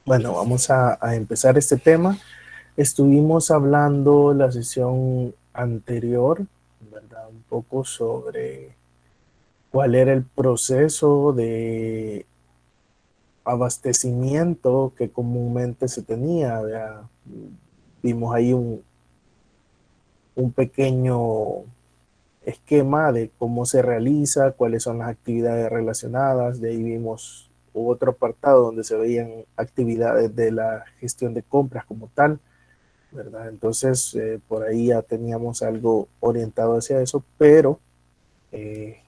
Bueno, vamos a empezar este tema. Estuvimos hablando la sesión anterior, ¿verdad? Un poco sobre cuál era el proceso de abastecimiento que comúnmente se tenía, ¿verdad? Vimos ahí un pequeño esquema de cómo se realiza, cuáles son las actividades relacionadas. De ahí vimos otro apartado donde se veían actividades de la gestión de compras como tal, ¿verdad? Entonces, por ahí ya teníamos algo orientado hacia eso, pero eh,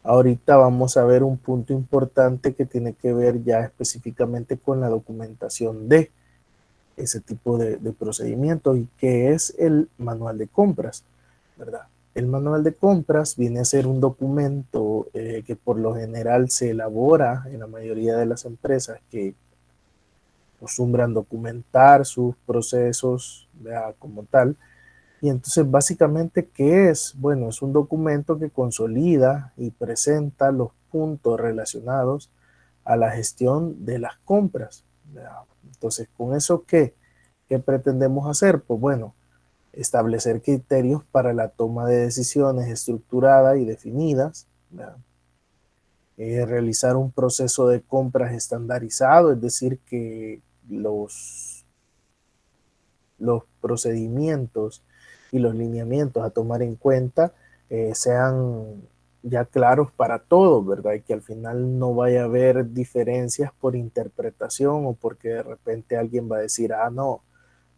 ahorita vamos a ver un punto importante que tiene que ver ya específicamente con la documentación de ese tipo de procedimientos y que es el manual de compras, ¿verdad? El manual de compras viene a ser un documento que por lo general se elabora en la mayoría de las empresas que acostumbran documentar sus procesos, ¿verdad? Como tal. Y entonces básicamente, ¿qué es? Bueno, es un documento que consolida y presenta los puntos relacionados a la gestión de las compras, ¿verdad? Entonces, ¿con eso qué? ¿Qué pretendemos hacer? Pues bueno, establecer criterios para la toma de decisiones estructuradas y definidas, ¿verdad? Realizar un proceso de compras estandarizado, es decir, que los procedimientos y los lineamientos a tomar en cuenta sean ya claros para todos, ¿verdad? Y que al final no vaya a haber diferencias por interpretación o porque de repente alguien va a decir, ah, no,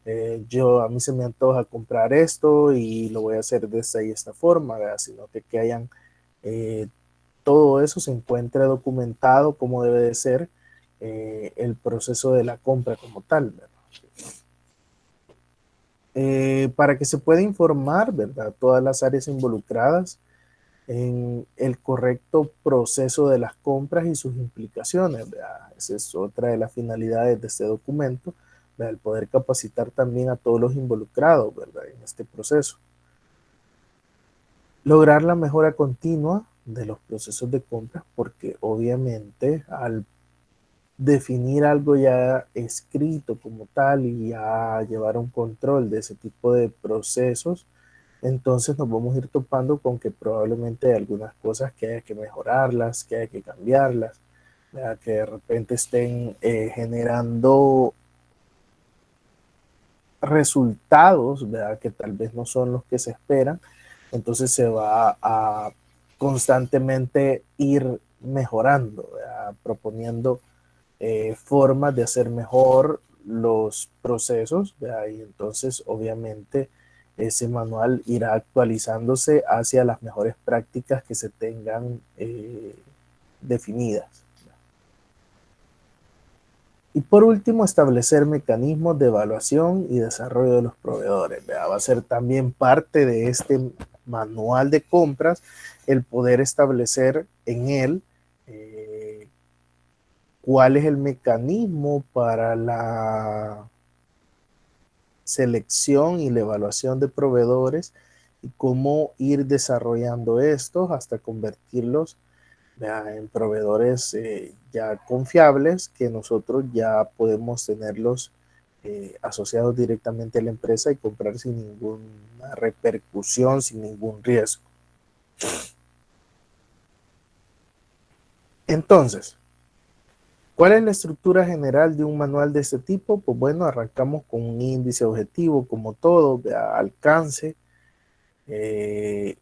a mí se me antoja comprar esto y lo voy a hacer de esta y esta forma, ¿verdad? Sino que hayan eh, todo eso se encuentre documentado como debe de ser el proceso de la compra como tal, ¿verdad? Para que se pueda informar, ¿verdad? Todas las áreas involucradas en el correcto proceso de las compras y sus implicaciones, ¿verdad? Esa es otra de las finalidades de este documento, ¿verdad? El poder capacitar también a todos los involucrados, ¿verdad? En este proceso. Lograr la mejora continua de los procesos de compras, porque obviamente al definir algo ya escrito como tal y ya llevar un control de ese tipo de procesos, entonces nos vamos a ir topando con que probablemente hay algunas cosas que haya que mejorarlas, que haya que cambiarlas, ¿verdad? Que de repente estén generando resultados, ¿verdad? Que tal vez no son los que se esperan. Entonces se va a constantemente ir mejorando, ¿verdad? Proponiendo formas de hacer mejor los procesos, ¿verdad? Y entonces obviamente ese manual irá actualizándose hacia las mejores prácticas que se tengan definidas. Y por último, establecer mecanismos de evaluación y desarrollo de los proveedores, ¿verdad? Va a ser también parte de este manual de compras el poder establecer en él eh, cuál es el mecanismo para la selección y la evaluación de proveedores y cómo ir desarrollando estos hasta convertirlos en proveedores ya confiables que nosotros ya podemos tenerlos asociados directamente a la empresa y comprar sin ninguna repercusión, sin ningún riesgo. Entonces, ¿cuál es la estructura general de un manual de este tipo? Pues bueno, arrancamos con un índice objetivo, como todo, de alcance, eh,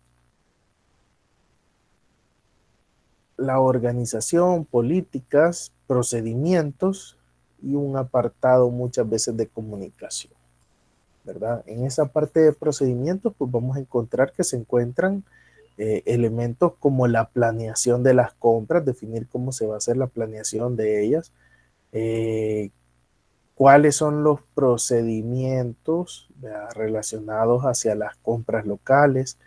la organización, políticas, procedimientos y un apartado muchas veces de comunicación, ¿verdad? En esa parte de procedimientos, pues vamos a encontrar que se encuentran elementos como la planeación de las compras, definir cómo se va a hacer la planeación de ellas, eh, cuáles son los procedimientos, ¿verdad? Relacionados hacia las compras locales,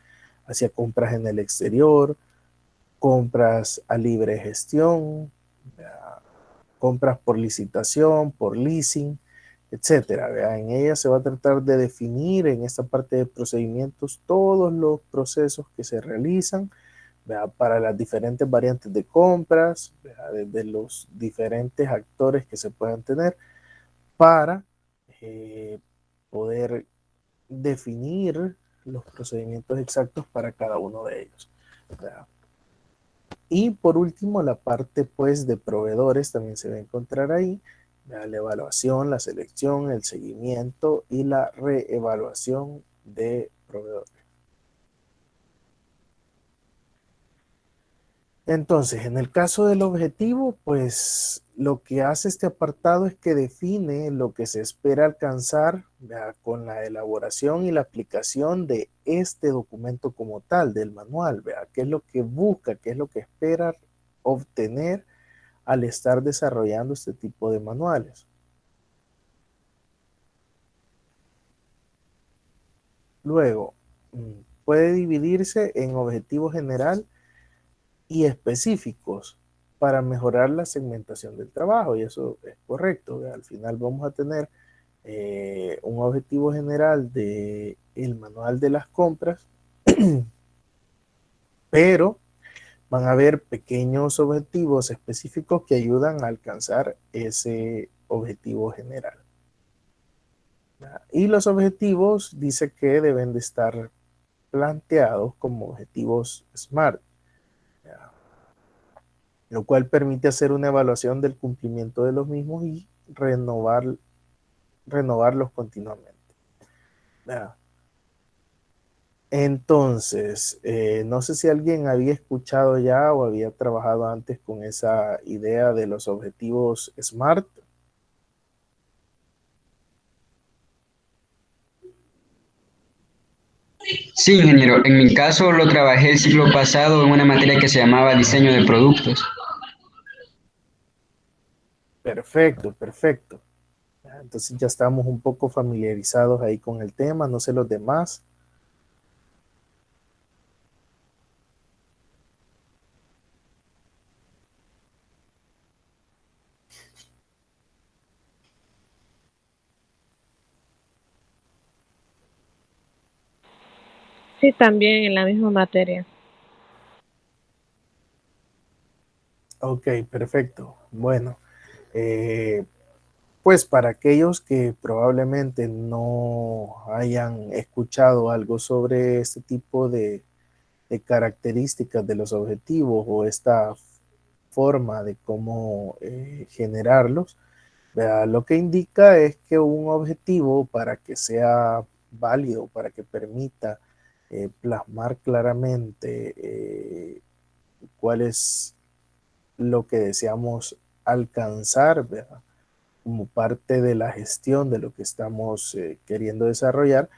hacia compras en el exterior, compras a libre gestión, compras por licitación, por leasing, etcétera. ¿Verdad? En ella se va a tratar de definir en esta parte de procedimientos todos los procesos que se realizan ¿verdad? Para las diferentes variantes de compras, ¿verdad? Desde los diferentes actores que se puedan tener para eh, poder definir los procedimientos exactos para cada uno de ellos, ¿verdad? Y por último, la parte pues de proveedores también se va a encontrar ahí, ¿verdad? La evaluación, la selección, el seguimiento y la reevaluación de proveedores. Entonces, en el caso del objetivo, pues lo que hace este apartado es que define lo que se espera alcanzar, ¿verdad? Con la elaboración y la aplicación de este documento como tal, del manual, ¿verdad? ¿Qué es lo que busca? ¿Qué es lo que espera obtener al estar desarrollando este tipo de manuales? Luego, puede dividirse en objetivo general y específicos para mejorar la segmentación del trabajo, y eso es correcto. Al final vamos a tener un objetivo general del manual de las compras, pero van a haber pequeños objetivos específicos que ayudan a alcanzar ese objetivo general. Y los objetivos dice que deben de estar planteados como objetivos SMART, lo cual permite hacer una evaluación del cumplimiento de los mismos y renovarlos continuamente. Entonces, no sé si alguien había escuchado ya o había trabajado antes con esa idea de los objetivos SMART. Sí, ingeniero. En mi caso lo trabajé el ciclo pasado en una materia que se llamaba diseño de productos. Perfecto, perfecto. Entonces ya estamos un poco familiarizados ahí con el tema, no sé los demás. Sí, también en la misma materia. Ok, perfecto. Bueno, eh, pues para aquellos que probablemente no hayan escuchado algo sobre este tipo de características de los objetivos o esta forma de cómo generarlos, ¿verdad? Lo que indica es que un objetivo para que sea válido, para que permita plasmar claramente cuál es lo que deseamos alcanzar, ¿verdad? Como parte de la gestión de lo que estamos queriendo desarrollar,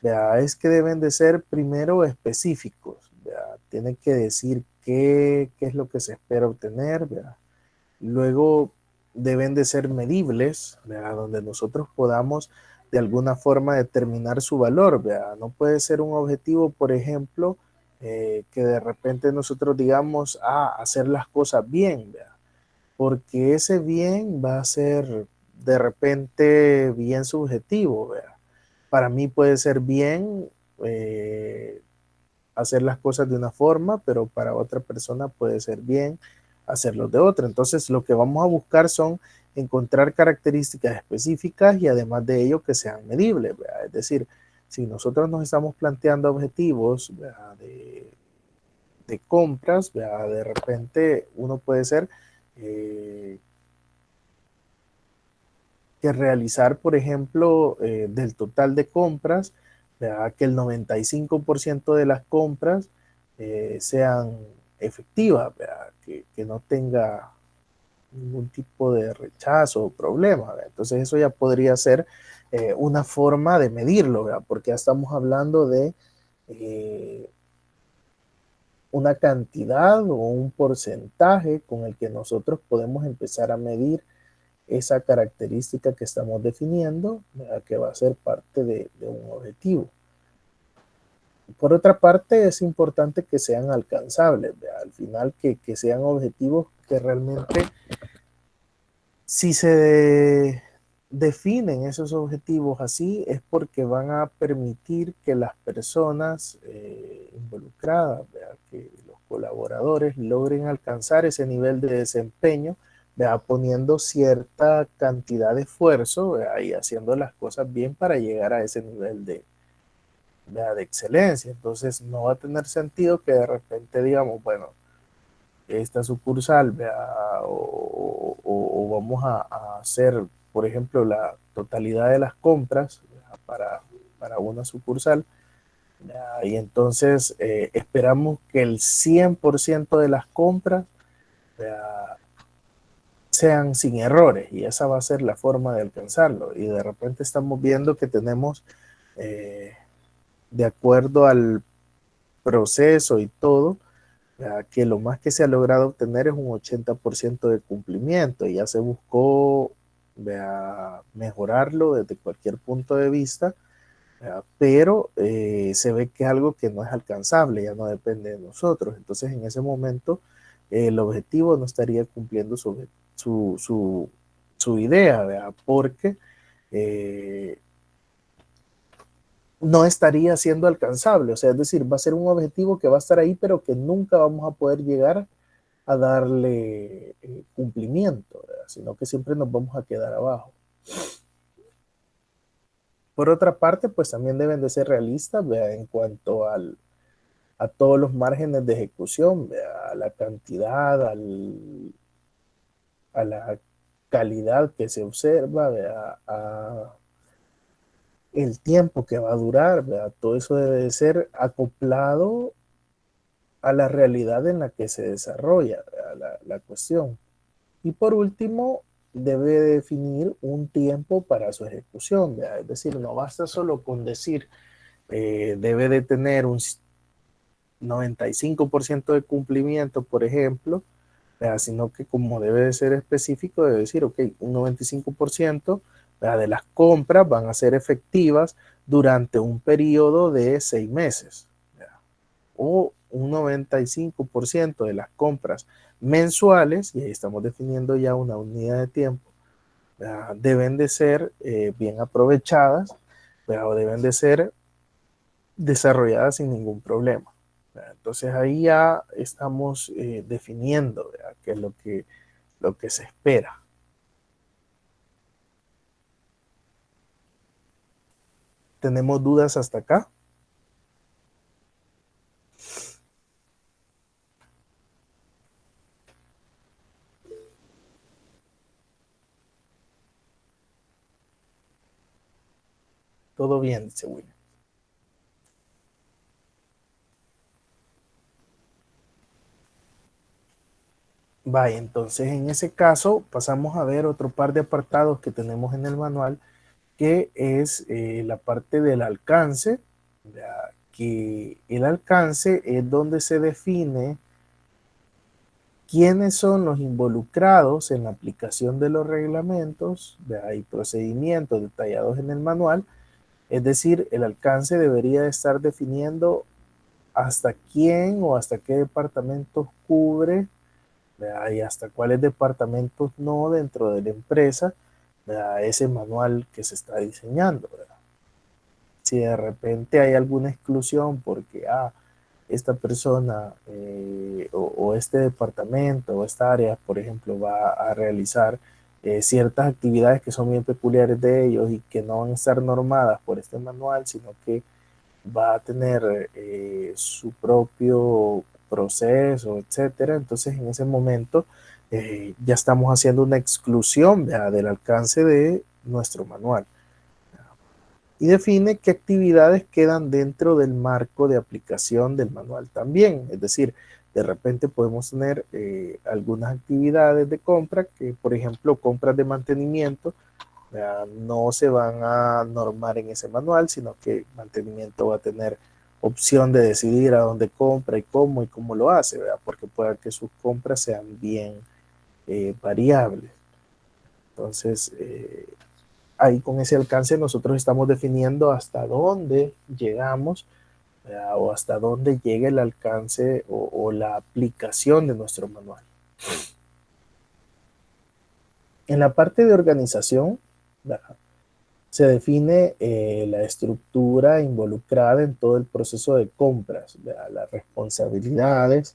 ¿verdad? Es que deben de ser primero específicos, ¿verdad? Tienen que decir qué es lo que se espera obtener, ¿verdad? Luego deben de ser medibles, ¿verdad? Donde nosotros podamos de alguna forma determinar su valor, ¿verdad? No puede ser un objetivo, por ejemplo, que de repente nosotros digamos, hacer las cosas bien, ¿verdad? Porque ese bien va a ser de repente bien subjetivo, ¿verdad? Para mí puede ser bien eh, hacer las cosas de una forma, pero para otra persona puede ser bien hacerlo de otra. Entonces, lo que vamos a buscar son encontrar características específicas y además de ello que sean medibles, ¿verdad? Es decir, si nosotros nos estamos planteando objetivos, ¿verdad? De compras, ¿verdad? De repente uno puede ser eh, que realizar, por ejemplo, del total de compras, ¿verdad? Que el 95% de las compras sean efectivas, ¿verdad? Que no tenga ningún tipo de rechazo o problema, ¿verdad? Entonces eso ya podría ser una forma de medirlo, ¿verdad? Porque ya estamos hablando de eh, una cantidad o un porcentaje con el que nosotros podemos empezar a medir esa característica que estamos definiendo, ¿verdad? Que va a ser parte de un objetivo. Por otra parte, es importante que sean alcanzables, ¿verdad? Al final que sean objetivos que realmente, si se definen esos objetivos así, es porque van a permitir que las personas involucradas, ¿verdad? Que los colaboradores logren alcanzar ese nivel de desempeño, ¿verdad? Poniendo cierta cantidad de esfuerzo, ¿verdad? Y haciendo las cosas bien para llegar a ese nivel ¿verdad? De excelencia. Entonces no va a tener sentido que de repente digamos, bueno, esta sucursal, ¿verdad? O vamos a hacer, por ejemplo, la totalidad de las compras, ¿verdad? Para una sucursal, ¿verdad? Y entonces esperamos que el 100% de las compras, ¿verdad? Sean sin errores, y esa va a ser la forma de alcanzarlo. Y de repente estamos viendo que tenemos, de acuerdo al proceso y todo, que lo más que se ha logrado obtener es un 80% de cumplimiento, y ya se buscó, mejorarlo desde cualquier punto de vista, pero se ve que es algo que no es alcanzable, ya no depende de nosotros. Entonces en ese momento el objetivo no estaría cumpliendo su idea, ¿verdad? Porque eh, no estaría siendo alcanzable. O sea, es decir, va a ser un objetivo que va a estar ahí, pero que nunca vamos a poder llegar a darle cumplimiento, ¿verdad? Sino que siempre nos vamos a quedar abajo. Por otra parte, pues también deben de ser realistas, ¿verdad? En cuanto a todos los márgenes de ejecución, ¿verdad? A la cantidad, a la calidad que se observa, ¿verdad? A el tiempo que va a durar, ¿verdad? Todo eso debe de ser acoplado a la realidad en la que se desarrolla la cuestión. Y por último, debe definir un tiempo para su ejecución, ¿verdad? Es decir, no basta solo con decir debe de tener un 95% de cumplimiento, por ejemplo, ¿verdad? Sino que como debe de ser específico, debe decir, ok, un 95%, ¿verdad? De las compras van a ser efectivas durante un periodo de 6 meses, ¿verdad? O un 95% de las compras mensuales, y ahí estamos definiendo ya una unidad de tiempo, ¿verdad? Deben de ser bien aprovechadas, ¿verdad? O deben de ser desarrolladas sin ningún problema, ¿verdad? Entonces ahí ya estamos definiendo, ¿verdad? Qué es lo que se espera. ¿Tenemos dudas hasta acá? Todo bien, dice William. Vaya, entonces en ese caso pasamos a ver otro par de apartados que tenemos en el manual, que es la parte del alcance, ¿verdad? Que el alcance es donde se define quiénes son los involucrados en la aplicación de los reglamentos, ¿verdad? Y procedimientos detallados en el manual. Es decir, el alcance debería estar definiendo hasta quién o hasta qué departamentos cubre, ¿verdad? Y hasta cuáles departamentos no dentro de la empresa, ¿verdad? Ese manual que se está diseñando, ¿verdad? Si de repente hay alguna exclusión porque esta persona o este departamento o esta área, por ejemplo, va a realizar ciertas actividades que son bien peculiares de ellos y que no van a estar normadas por este manual, sino que va a tener su propio proceso, etcétera. Entonces, en ese momento ya estamos haciendo una exclusión, ¿verdad? Del alcance de nuestro manual, y define qué actividades quedan dentro del marco de aplicación del manual también. Es decir, de repente podemos tener algunas actividades de compra que, por ejemplo, compras de mantenimiento, no se van a normar en ese manual, sino que mantenimiento va a tener opción de decidir a dónde compra y cómo lo hace, ¿verdad? Porque puede que sus compras sean bien variables. Entonces, ahí con ese alcance nosotros estamos definiendo hasta dónde llegamos, ¿verdad? O hasta dónde llega el alcance o la aplicación de nuestro manual. En la parte de organización, ¿verdad? Se define la estructura involucrada en todo el proceso de compras, ¿verdad? Las responsabilidades,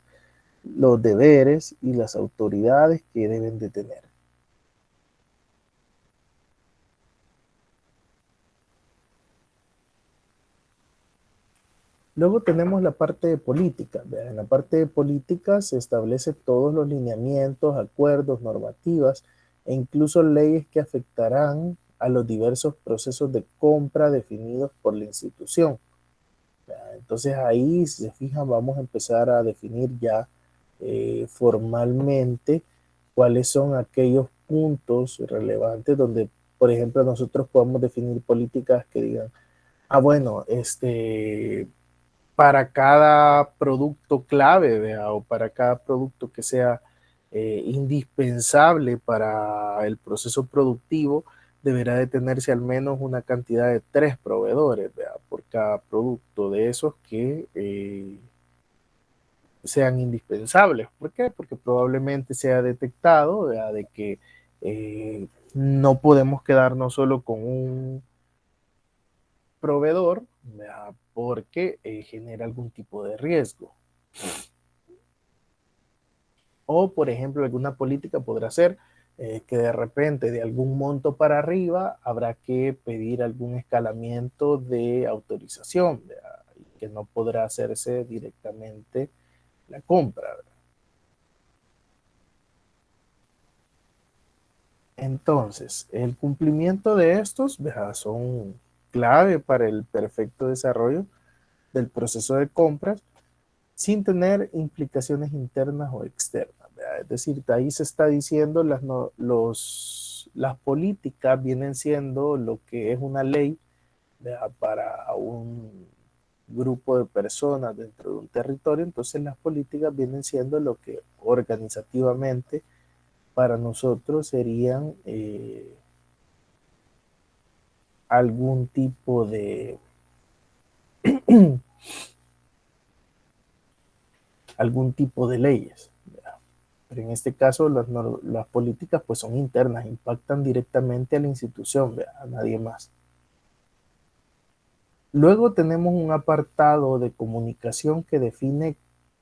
los deberes y las autoridades que deben de tener. Luego tenemos la parte de política. En la parte de política se establece todos los lineamientos, acuerdos, normativas e incluso leyes que afectarán a los diversos procesos de compra definidos por la institución. Entonces ahí, si se fijan, vamos a empezar a definir ya formalmente cuáles son aquellos puntos relevantes donde, por ejemplo, nosotros podamos definir políticas que digan, bueno, para cada producto clave, ¿vea? O para cada producto que sea indispensable para el proceso productivo, deberá de tenerse al menos una cantidad de 3 proveedores, ¿vea? Por cada producto de esos que sean indispensables. ¿Por qué? Porque probablemente sea detectado, ¿vea? De que no podemos quedarnos solo con un proveedor, ¿vea? Porque genera algún tipo de riesgo. O, por ejemplo, alguna política podrá ser que de repente de algún monto para arriba habrá que pedir algún escalamiento de autorización, ¿verdad? Y que no podrá hacerse directamente la compra, ¿verdad? Entonces, el cumplimiento de estos, ¿verdad? Son clave para el perfecto desarrollo del proceso de compras sin tener implicaciones internas o externas, ¿verdad? Es decir, ahí se está diciendo las políticas vienen siendo lo que es una ley, ¿verdad? Para un grupo de personas dentro de un territorio, entonces las políticas vienen siendo lo que organizativamente para nosotros serían algún tipo de algún tipo de leyes. Pero en este caso las políticas pues son internas, impactan directamente a la institución, a nadie más. Luego tenemos un apartado de comunicación que define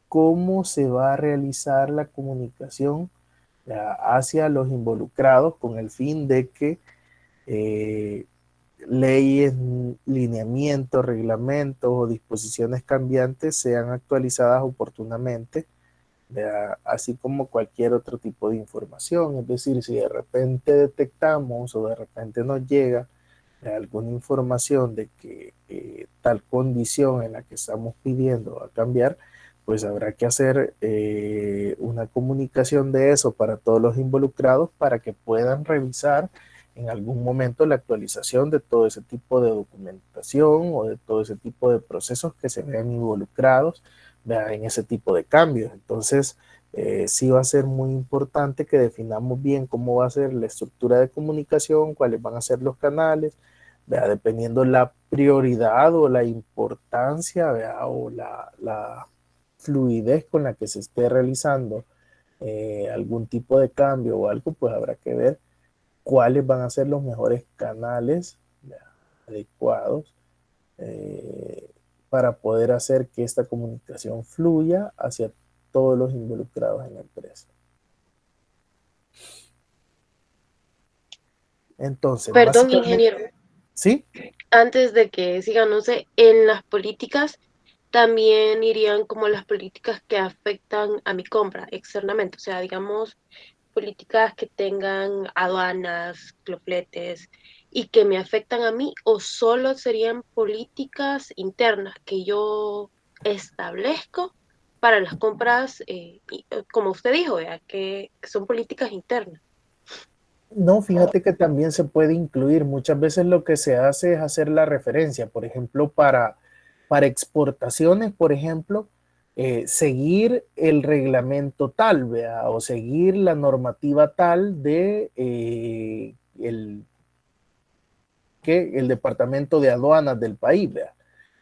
cómo se va a realizar la comunicación hacia los involucrados con el fin de que leyes, lineamientos, reglamentos o disposiciones cambiantes sean actualizadas oportunamente, así como cualquier otro tipo de información. Es decir, si de repente detectamos o de repente nos llega alguna información de que tal condición en la que estamos pidiendo va a cambiar, pues habrá que hacer una comunicación de eso para todos los involucrados para que puedan revisar en algún momento la actualización de todo ese tipo de documentación o de todo ese tipo de procesos que se vean involucrados en ese tipo de cambios. Entonces, sí va a ser muy importante que definamos bien cómo va a ser la estructura de comunicación, cuáles van a ser los canales, dependiendo la prioridad o la importancia, o la fluidez con la que se esté realizando algún tipo de cambio o algo, pues habrá que ver cuáles van a ser los mejores canales adecuados para poder hacer que esta comunicación fluya hacia todos los involucrados en la empresa. Entonces, Perdón, básicamente, ingeniero, ¿sí? antes de que siga, no sé, en las políticas también irían como las políticas que afectan a mi compra externamente, o sea, digamos, políticas que tengan aduanas, clofletes y que me afectan a mí, o solo serían políticas internas que yo establezco para las compras, como usted dijo, ¿verdad? Que son políticas internas. No, fíjate que también se puede incluir. Muchas veces lo que se hace es hacer la referencia, por ejemplo, para exportaciones, por ejemplo, seguir el reglamento tal, ¿vea? O seguir la normativa tal de el Departamento de Aduanas del país, ¿vea?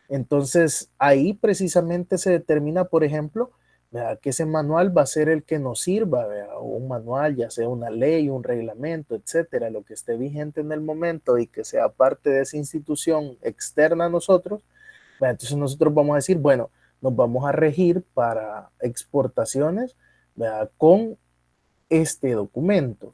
Entonces, ahí precisamente se determina, por ejemplo, ¿verdad? Que ese manual va a ser el que nos sirva, ¿verdad? O un manual, ya sea una ley, un reglamento, etcétera, lo que esté vigente en el momento y que sea parte de esa institución externa a nosotros, ¿verdad? Entonces nosotros vamos a decir, bueno, nos vamos a regir para exportaciones, ¿verdad?, con este documento.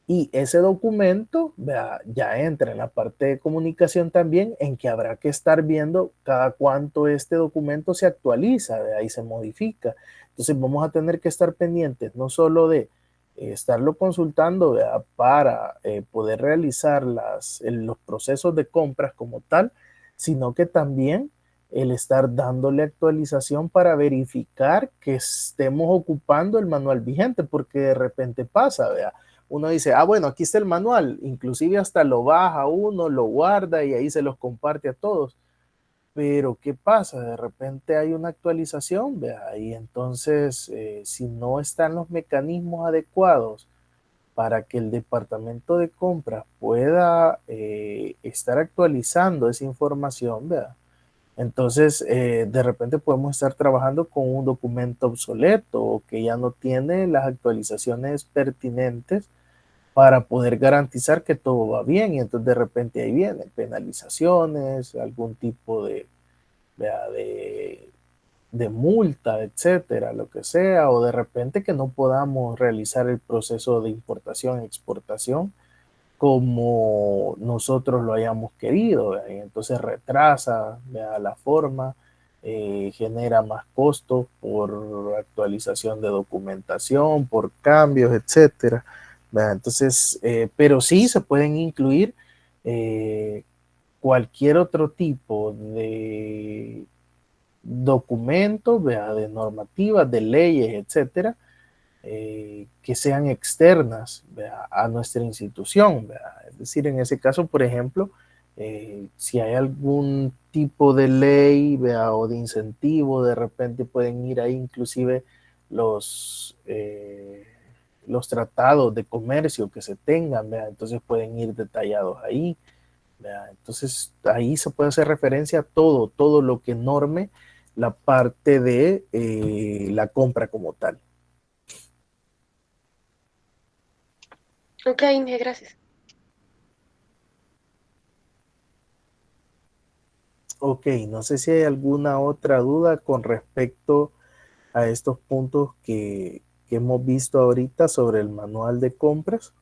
Y ese documento, ¿verdad?, ya entra en la parte de comunicación también, en que habrá que estar viendo cada cuánto este documento se actualiza, ¿verdad?, y se modifica. Entonces vamos a tener que estar pendientes no solo de estarlo consultando, ¿verdad?, para poder realizar los procesos de compras como tal, sino que también el estar dándole actualización para verificar que estemos ocupando el manual vigente, porque de repente pasa, ¿verdad? Uno dice, ah, bueno, aquí está el manual, inclusive hasta lo baja uno, lo guarda y ahí se los comparte a todos. Pero ¿qué pasa? De repente hay una actualización, ¿verdad? Y entonces, si no están los mecanismos adecuados para que el departamento de compras pueda estar actualizando esa información, ¿verdad? Entonces, de repente podemos estar trabajando con un documento obsoleto o que ya no tiene las actualizaciones pertinentes para poder garantizar que todo va bien. Y entonces de repente ahí vienen penalizaciones, algún tipo de, de multa, etcétera, lo que sea, o de repente que no podamos realizar el proceso de importación y exportación como nosotros lo hayamos querido, ¿verdad? Y entonces retrasa, ¿verdad?, la forma, genera más costos por actualización de documentación, por cambios, etcétera, ¿verdad? Entonces, pero sí se pueden incluir eh, cualquier otro tipo de documentos, ¿verdad?, de normativas, de leyes, etcétera, que sean externas, ¿verdad?, a nuestra institución, ¿verdad? Es decir, en ese caso, por ejemplo, si hay algún tipo de ley, ¿verdad?, o de incentivo, de repente pueden ir ahí inclusive los tratados de comercio que se tengan, ¿verdad? Entonces pueden ir detallados ahí, ¿verdad? Entonces ahí se puede hacer referencia a todo lo que norme la parte de la compra como tal. Ok, gracias. Ok, no sé si hay alguna otra duda con respecto a estos puntos que hemos visto ahorita sobre el manual de compras.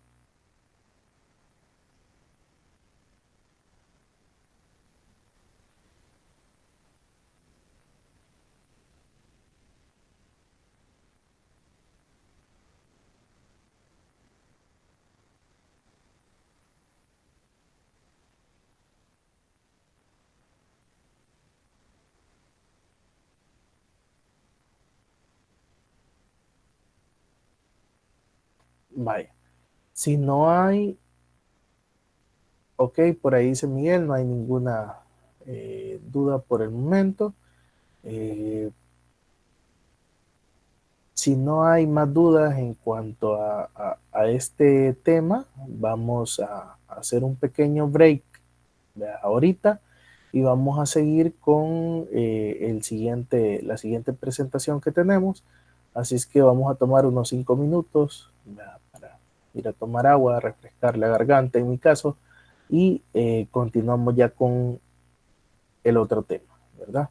Vaya, si no hay, ok, por ahí dice Miguel, no hay ninguna duda por el momento. Eh, si no hay más dudas en cuanto a este tema, vamos a hacer un pequeño break ahorita y vamos a seguir con la siguiente presentación que tenemos. Así es que vamos a tomar unos 5 minutos, ¿verdad?, para ir a tomar agua, refrescar la garganta en mi caso, y continuamos ya con el otro tema, ¿verdad?